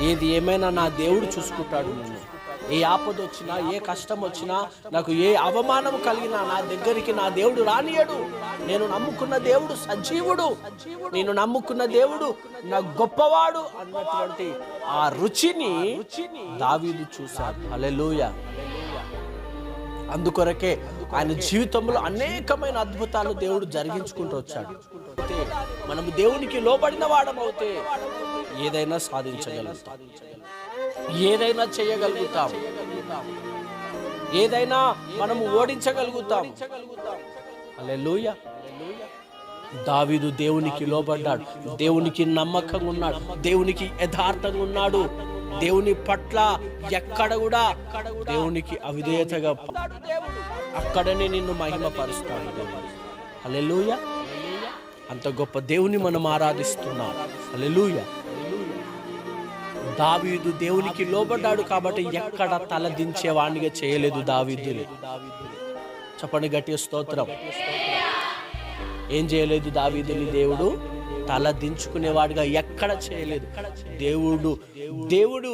ఏది ఏమైనా నా దేవుడు చూసుకుంటాడు. నిన్ను ఏ ఆపద వచ్చినా, ఏ కష్టం వచ్చినా, నాకు ఏ అవమానం కలిగినా నా దగ్గరికి నా దేవుడు రానియడు. నేను నమ్ముకున్న దేవుడు సజీవుడు, నేను నమ్ముకున్న దేవుడు నా గొప్పవాడు అన్నటువంటి ఆ రుచిని దావీదు చూశాడు. హల్లెలూయా. అందుకొరకే ఆయన జీవితంలో అనేకమైన అద్భుతాలు దేవుడు జరిగించుకుంటూ వచ్చాడు. మనము దేవునికి లోబడిన వాడమవుతే ఏదైనా సాధించగలుగుతాం, ఏదైనా చేయగలుగుతాం, ఏదైనా మనము ఓడించగలుగుతాం. హల్లెలూయా. దావీదు దేవునికి లోబడ్డాడు, దేవునికి నమ్మకంగా ఉన్నాడు, దేవునికి యథార్థంగా ఉన్నాడు. దేవుని పట్ల ఎక్కడ కూడా దేవునికి అవిధేయతగా అక్కడనే నిన్ను మహిమపరుస్తాడు దేవుడు. హల్లెలూయా. అంత గొప్ప దేవుని మనం ఆరాధిస్తున్నాం. హల్లెలూయా. దావీదు దేవునికి లోబడ్డాడు కాబట్టి ఎక్కడ తలదించేవాడిగా చేయలేదు దావీదుని. చెప్పండి గట్టిగా స్తోత్రం. ఏం చేయలేదు దావీదుని దేవుడు? తల దించుకునేవాడిగా ఎక్కడ చేయలేదు. దేవుడు